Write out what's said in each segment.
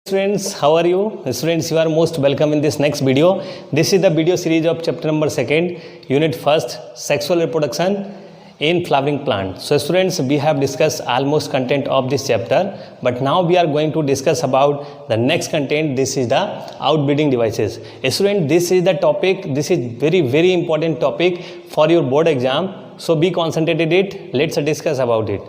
Students, how are you? Students, you are most welcome in this next video. This is the video series of chapter number 2nd, unit 1st, sexual reproduction in flowering plant. So students, we have discussed almost content of this chapter, but now we are going to discuss about the next content. This is the outbreeding devices. Student, this is the topic. This is very important topic for your board exam. So be concentrated it. Let's discuss about it.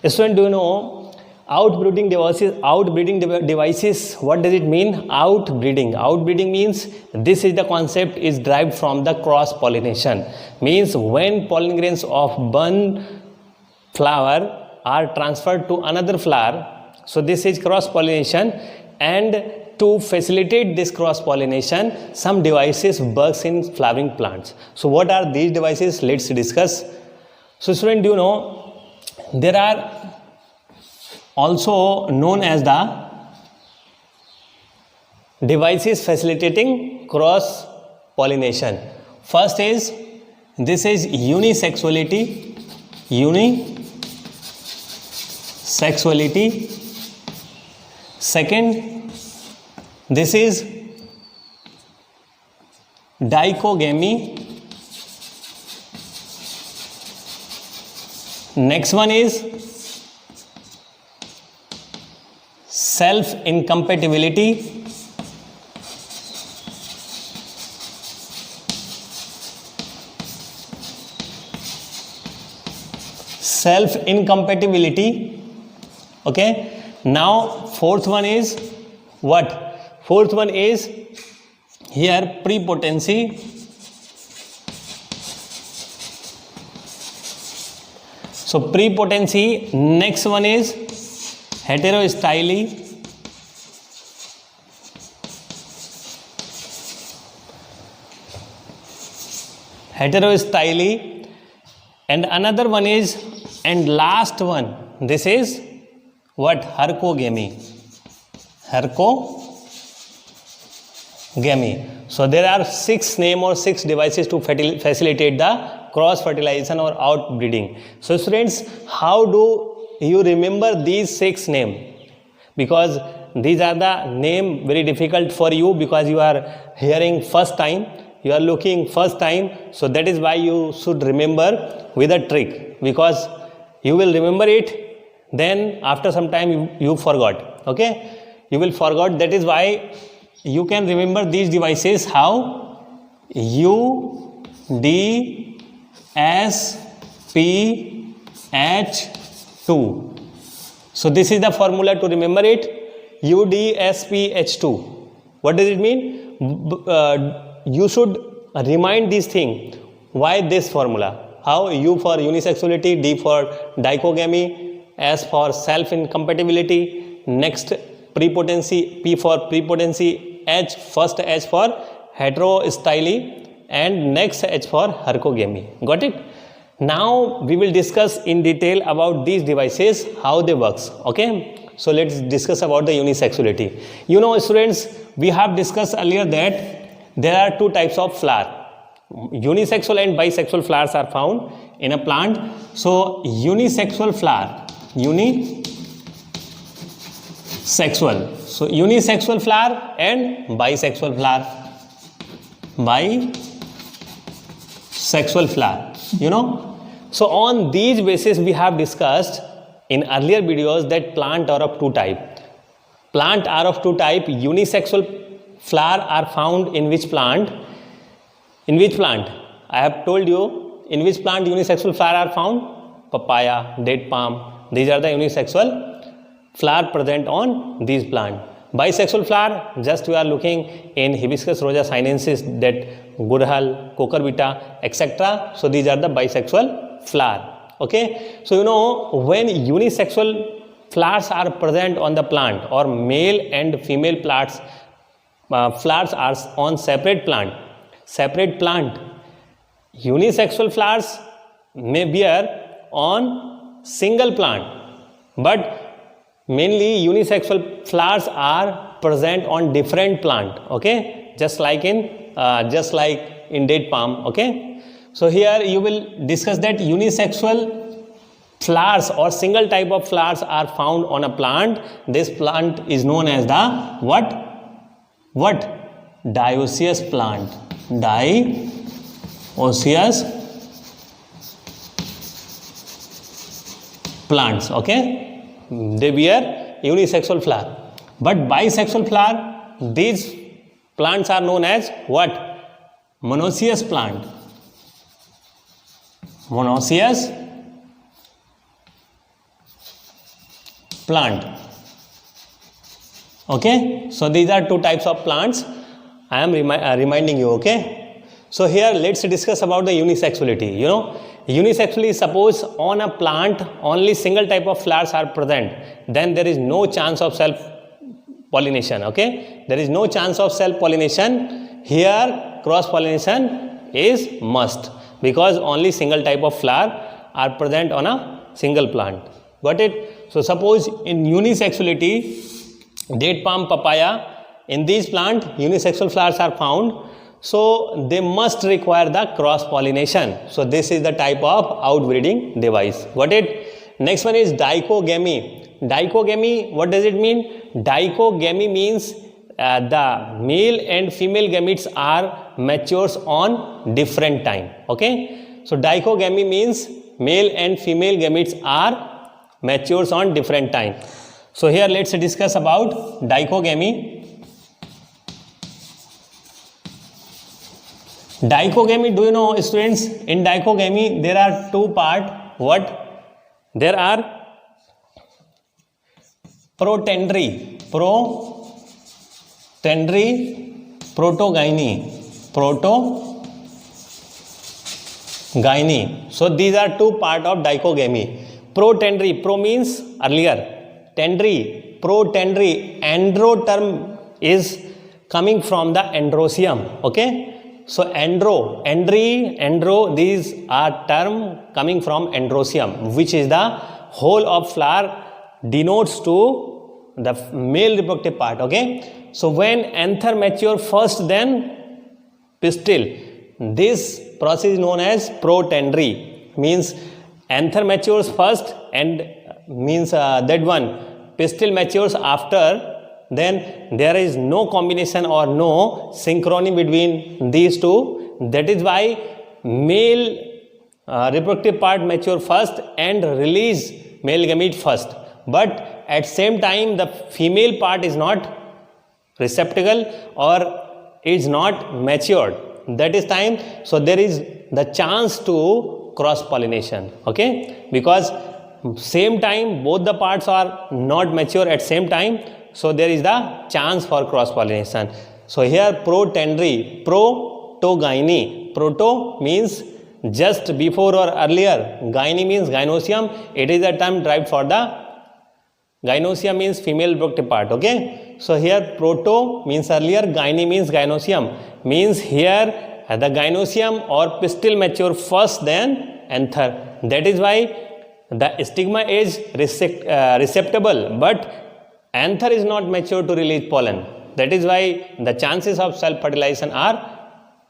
Student, do you know outbreeding devices, what does it mean? Outbreeding means this is the concept is derived from the cross pollination, means when pollen grains of one flower are transferred to another flower. So this is cross pollination, and to facilitate this cross pollination some devices works in flowering plants. So what are these devices? Let's discuss. So student, do you know there are also known as the devices facilitating cross pollination. First is this is unisexuality. Second, this is dichogamy. Next one is self-incompatibility. Okay, now fourth one is what? Fourth one is here prepotency. So prepotency. Next one is heterostyle. And another one is, and last one, this is what? Hercogamy. So there are 6 names or 6 devices to facilitate the cross fertilization or outbreeding. So students, how do you remember these 6 names? Because these are the name very difficult for you, because you are hearing first time, you are looking first time. So that is why you should remember with a trick, because you will remember it, then after some time you forgot. Okay, you will forgot. That is why you can remember these devices. How? UDSPH2. So this is the formula to remember it. UDSPH2. What does it mean? You should remind this thing. Why this formula? How? U for unisexuality, D for dichogamy, S for self-incompatibility, next prepotency, P for prepotency, H, first H for heterostyle, and next H for hercogamy. Got it? Now we will discuss in detail about these devices, how they works. Okay, so let's discuss about the unisexuality. You know students, we have discussed earlier that there are 2 types of flower. Unisexual and bisexual flowers are found in a plant. So unisexual flower, so unisexual flower and bisexual flower, you know. So on these basis we have discussed in earlier videos that plant are of 2 type. Unisexual flower are found in which plant? I have told you in which plant unisexual flower are found? Papaya, date palm. These are the unisexual flower present on these plant. Bisexual flower, just we are looking in Hibiscus rosa sinensis, that gurhal, cucurbita, etc. So these are the bisexual flower. Okay, so you know when unisexual flowers are present on the plant, or male and female flowers are on separate plant. Unisexual flowers may bear on single plant, but mainly unisexual flowers are present on different plant. Okay, just like in date palm. Okay, so here you will discuss that unisexual flowers or single type of flowers are found on a plant, this plant is known as the what? Dioecious plant. Dioecious plants. Okay, they bear unisexual flower, but bisexual flower, these plants are known as what? Monoecious plant. Monoecious plant. Okay, so these are two types of plants I am reminding you. Okay, so here let's discuss about the unisexuality. You know, unisexually, suppose on a plant only single type of flowers are present, then there is no chance of self pollination. Okay, there is no chance of self pollination. Here cross pollination is must, because only single type of flower are present on a single plant. Got it? So suppose in unisexuality, date palm, papaya, in these plant unisexual flowers are found, so they must require the cross pollination. So this is the type of outbreeding device. Got it? Next one is dichogamy. Dichogamy, what does it mean? Dichogamy means the male and female gametes are matures on different time. Okay, so dichogamy means male and female gametes are matures on different time. So here let's discuss about dichogamy. Dichogamy, do you know, students, in dichogamy there are two parts. What? There are protandry, protogyny. So these are two parts of dichogamy. Protandry, pro means earlier, tandry, protandry, andro term is coming from the androsium. Okay, so andro, these are term coming from androsium, which is the whole of flower, denotes to the male reproductive part. Okay, so when anther mature first, then pistil, this process is known as protandry, means anther matures first and means that one pistil matures after, then there is no combination or no synchrony between these two. That is why male reproductive part mature first and release male gamete first, but at same time the female part is not receptacle or is not matured, that is time. So there is the chance to cross pollination. Okay, because same time both the parts are not mature at same time, so there is the chance for cross pollination. So here protandry, protogyny, proto means just before or earlier, gyne means gynosium, it is a term derived for the gynosium means female reproductive part. Okay, so here proto means earlier, gyne means gynosium, means here the gynosium or pistil mature first, then anther. That is why the stigma is receptible, but anther is not mature to release pollen. That is why the chances of self fertilization are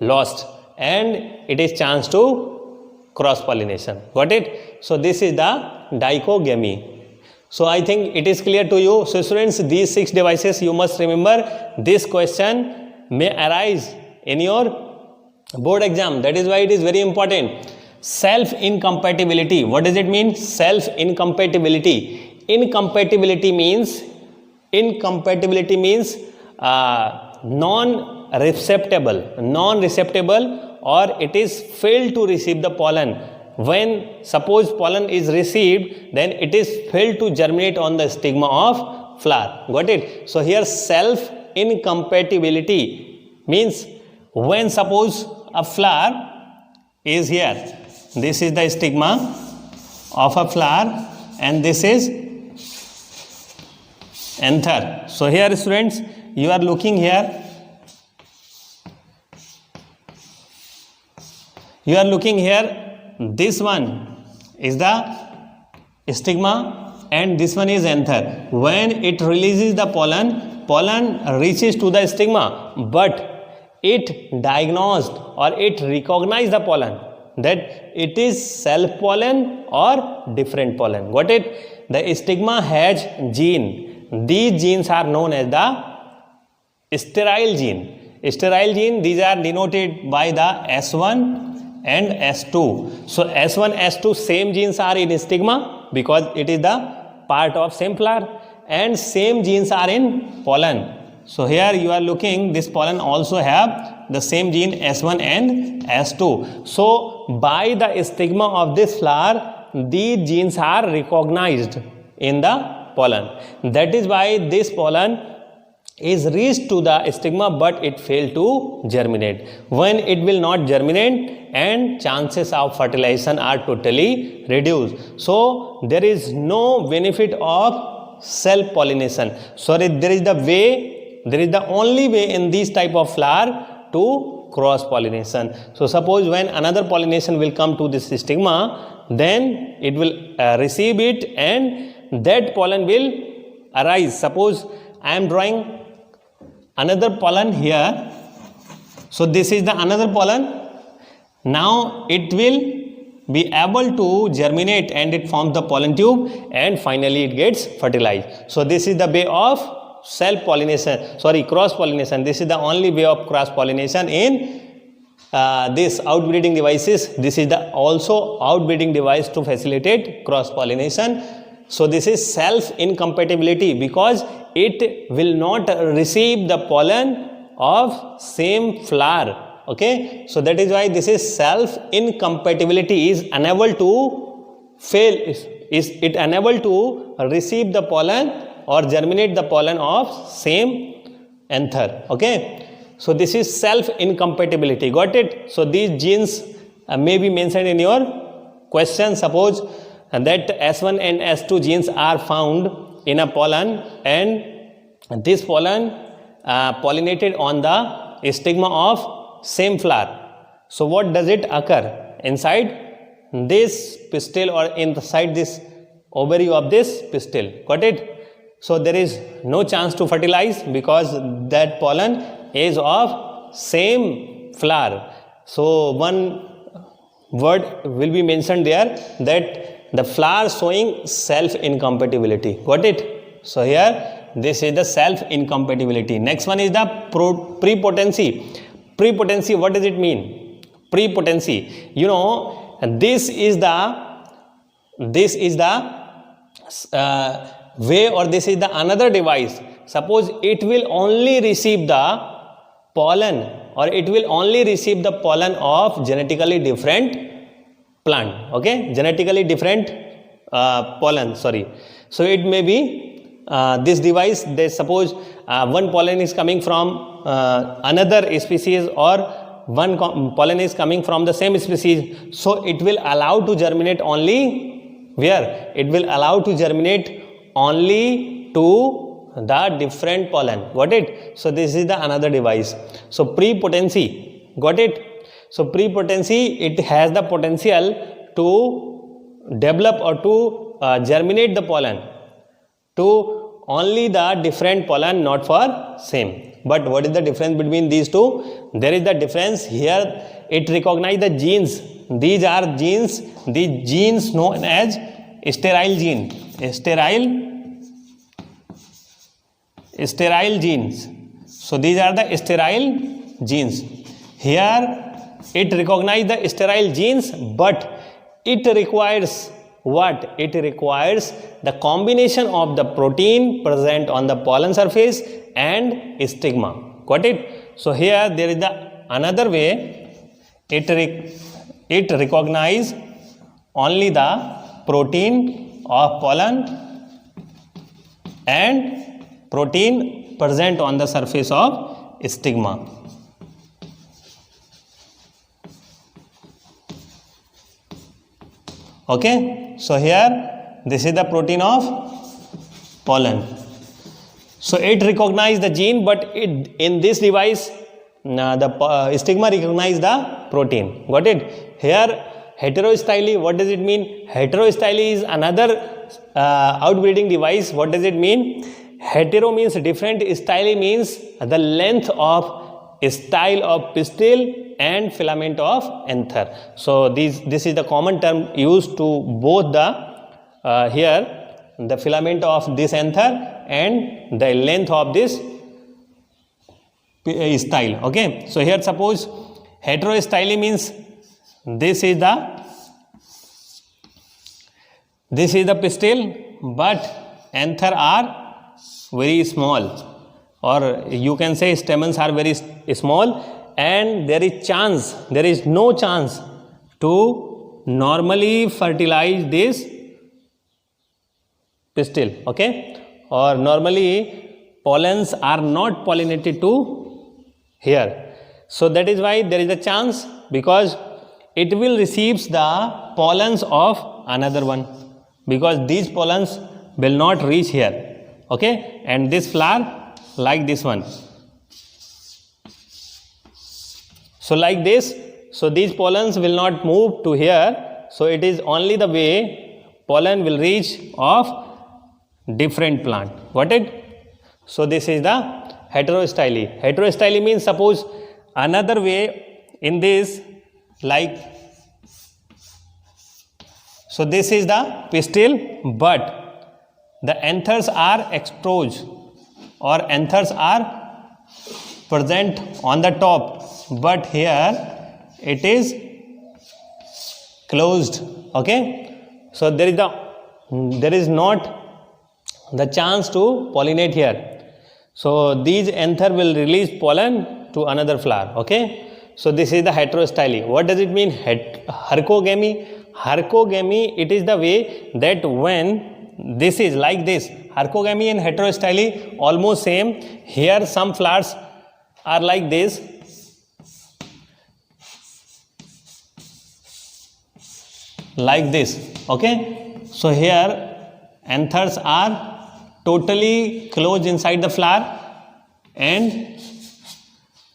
lost and it is chance to cross pollination. Got it? So this is the dichogamy. So I think it is clear to you. So students, these 6 devices you must remember. This question may arise in your board exam. That is why it is very important. Self incompatibility. What does it mean? Self incompatibility. Incompatibility means non-receptible, or it is failed to receive the pollen. When suppose pollen is received, then it is failed to germinate on the stigma of flower. Got it? So here self incompatibility means when suppose a flower is here, this is the stigma of a flower and this is anther. So here students, you are looking here, this one is the stigma and this one is anther. When it releases the pollen, pollen reaches to the stigma, but it diagnosed or it recognized the pollen. that it is self pollen or different pollen. Got it? The stigma has gene. These genes are known as the sterile gene. Sterile gene, these are denoted by the S1 and S2. So S1, S2 same genes are in stigma because it is the part of same flower, and same genes are in pollen. So here you are looking, this pollen also have the same gene S1 and S2. So by the stigma of this flower, these genes are recognized in the pollen. That is why this pollen is reached to the stigma but it failed to germinate. When it will not germinate, and chances of fertilization are totally reduced. So there is no benefit of self pollination. Sorry, there is the only way in this type of flower to cross pollination. So suppose when another pollination will come to this stigma, then it will receive it and that pollen will arise. Suppose I am drawing another pollen here. So this is the another pollen. Now it will be able to germinate and it forms the pollen tube and finally it gets fertilized. So this is the way of self pollination, sorry, cross pollination. This is the only way of cross pollination in this outbreeding devices. This is the also outbreeding device to facilitate cross pollination. So this is self incompatibility because it will not receive the pollen of same flower. Okay, so that is why this is self incompatibility, is unable to fail, is it unable to receive the pollen or germinate the pollen of same anther. Okay, so this is self incompatibility. Got it? So these genes may be mentioned in your question. Suppose that S1 and S2 genes are found in a pollen and this pollen pollinated on the stigma of same flower. So what does it occur inside this pistil or inside this ovary of this pistil? Got it? So there is no chance to fertilize because that pollen is of same flower. So one word will be mentioned there, that the flower showing self incompatibility. Got it? So here this is the self incompatibility. Next one is the prepotency. Prepotency, what does it mean? Prepotency, you know, this is the way, or this is the another device. Suppose it will only receive the pollen, or it will only receive the pollen of genetically different plant. Okay, genetically different pollen, sorry. So it may be this device, they suppose one pollen is coming from another species or one pollen is coming from the same species. So it will allow to germinate only where? It will allow to germinate only to the different pollen. Got it? So this is the another device. So prepotency. Got it? So prepotency, it has the potential to develop or to germinate the pollen to only the different pollen, not for same. But what is the difference between these two? There is the difference here. It recognizes the genes. These are genes. These genes known as sterile gene. Sterile genes. So these are the sterile genes. Here it recognizes the sterile genes, but it requires what? It requires the combination of the protein present on the pollen surface and stigma. Got it? So here there is the another way. It recognizes only the protein of pollen and protein present on the surface of stigma. Okay, so here this is the protein of pollen. So it recognizes the gene, but in this device the stigma recognizes the protein. Got it? Here heterostyle, what does it mean? Heterostyle is another outbreeding device. What does it mean? Hetero means different, style means the length of style of pistil and filament of anther. So this is the common term used to both the here the filament of this anther and the length of this style. Okay, so here suppose heterostyly means this is the pistil, but anther are very small, or you can say stamens are very small, and there is no chance to normally fertilize this pistil. Okay, or normally pollens are not pollinated to here. So that is why there is a chance, because it will receives the pollens of another one, because these pollens will not reach here. Okay, and this flower like this one, so like this, so these pollens will not move to here, so it is only the way pollen will reach of different plant. Got it? So this is the heterostyly. Heterostyly means suppose another way in this, like, so this is the pistil, but the anthers are exposed, or anthers are present on the top, but here it is closed. Okay, so there is not the chance to pollinate here. So these anther will release pollen to another flower. Okay, so this is the heterostyly. What does it mean? Hercogamy. Hercogamy, it is the way that when this is like this, hercogamy and heterostyly almost same. Here some flowers are like this, okay. So here anthers are totally closed inside the flower, and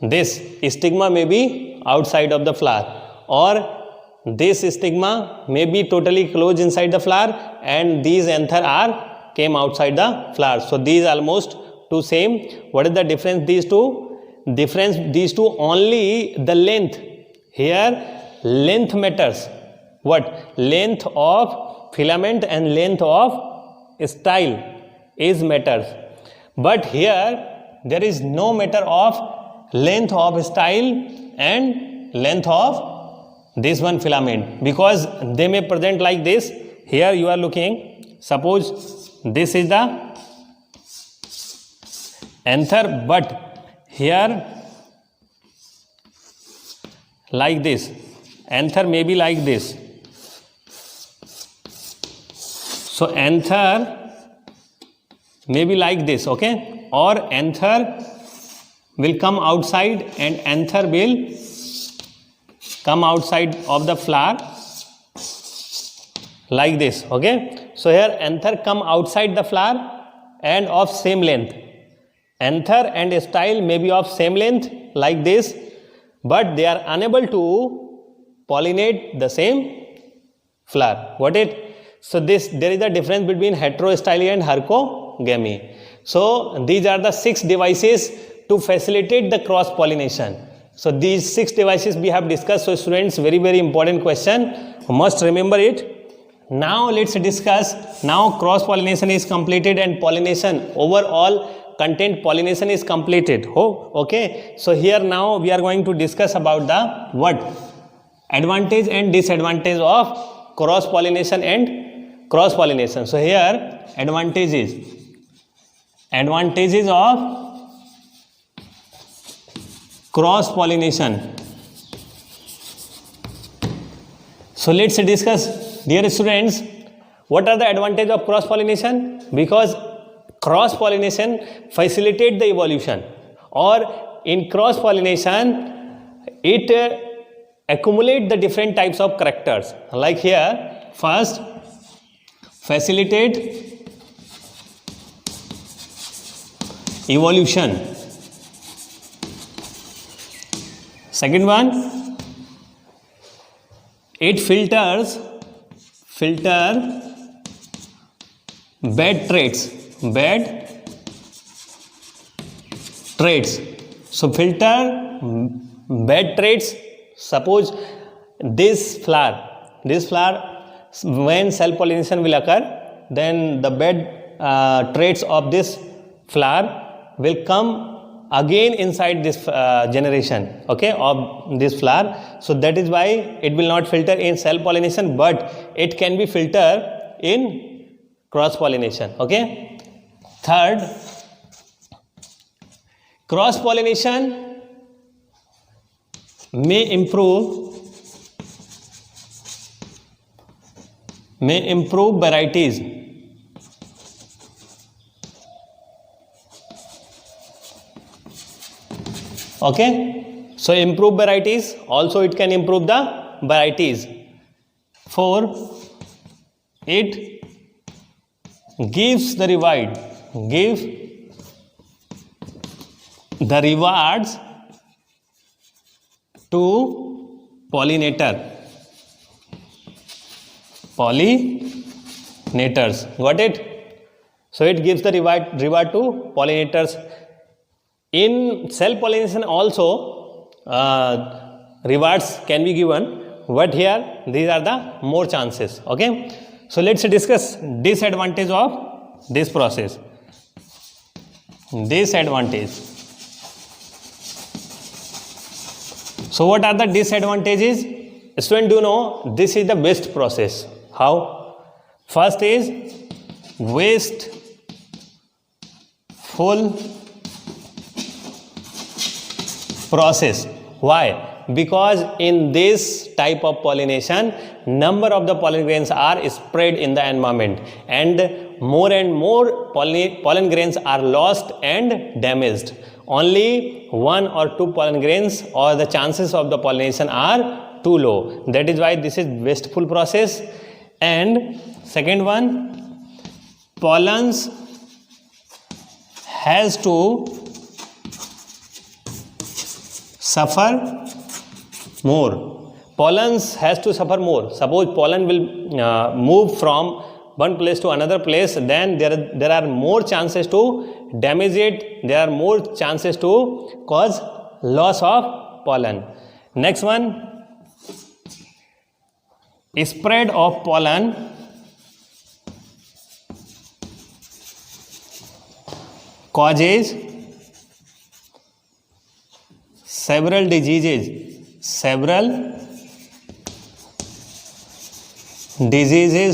this stigma may be outside of the flower, or this stigma may be totally closed inside the flower, and these anther are came outside the flower. So these almost two same. What is the difference? These two only the length. Here length matters. What? Length of filament and length of style is matters. But here there is no matter of length of style and length of this one filament, because they may present like this. Here you are looking, suppose this is the anther, but here like this, anther may be like this. So anther may be like this. Okay, or anther will come outside and anther will come outside of the flower like this. Okay, so here anther come outside the flower and of same length. Anther and style may be of same length like this, but they are unable to pollinate the same flower. Got it? So there is a difference between heterostyly and hercogamy. So these are the 6 devices to facilitate the cross pollination. So these 6 devices we have discussed. So students, very important question, must remember it. Now let's discuss. Now cross pollination is completed and pollination overall content pollination is completed. Oh, okay. So here now we are going to discuss about the what advantage and disadvantage of cross pollination and cross pollination. So here advantages of cross pollination. So let's discuss, dear students, what are the advantages of cross pollination? Because cross pollination facilitate the evolution, or in cross pollination it accumulate the different types of characters. Like here, first, facilitate evolution. Second one, it filter bad traits. So filter bad traits. Suppose this flower, when self pollination will occur, then the bad traits of this flower will come again inside this generation, okay, of this flower. So that is why it will not filter in self pollination, but it can be filter in cross pollination, okay. Third, cross pollination may improve varieties. Okay, so improve varieties, also it can improve the varieties. 4, it gives the rewards to pollinators. Got it? So it gives the reward to pollinators. In self pollination also rewards can be given, but here these are the more chances, okay. So let's discuss disadvantage of this process. Disadvantage. So what are the disadvantages? Student, do know this is the best process. How? First is wasteful process. Why? Because in this type of pollination, number of the pollen grains are spread in the environment, and more pollen grains are lost and damaged. Only 1 or 2 pollen grains, or the chances of the pollination are too low. That is why this is wasteful process. And second one, pollens has to suffer more. Pollens has to suffer more. Suppose pollen will move from one place to another place, then there are more chances to damage it. There are more chances to cause loss of pollen. Next one, spread of pollen causes several diseases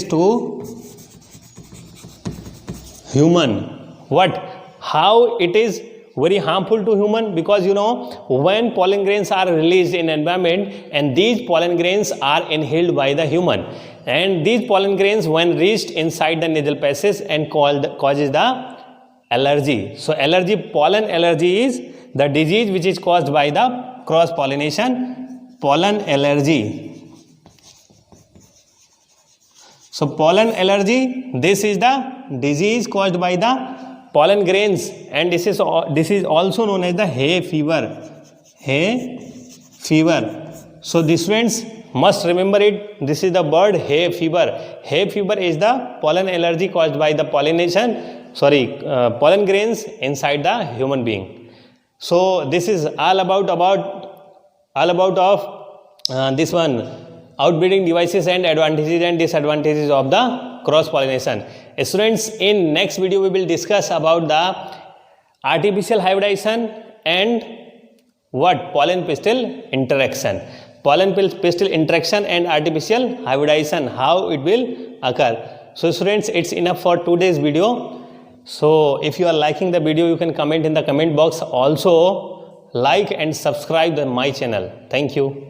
to human. What? How it is very harmful to human? Because you know, when pollen grains are released in environment, and these pollen grains are inhaled by the human, and these pollen grains when reached inside the nasal passage and causes the allergy. So pollen allergy is the disease which is caused by the cross pollination, pollen allergy. So pollen allergy, this is the disease caused by the pollen grains, and this is also known as the hay fever. Hay fever. So the students must remember it. This is the word hay fever. Hay fever is the pollen allergy caused by the pollen grains inside the human being. So this is all about this one, outbreeding devices and advantages and disadvantages of the cross pollination. Students, in next video we will discuss about the artificial hybridization and what? Pollen pistil interaction. Pollen pistil interaction and artificial hybridization, how it will occur. So students, it's enough for today's video. So if you are liking the video, you can comment in the comment box. Also like and subscribe my channel. Thank you.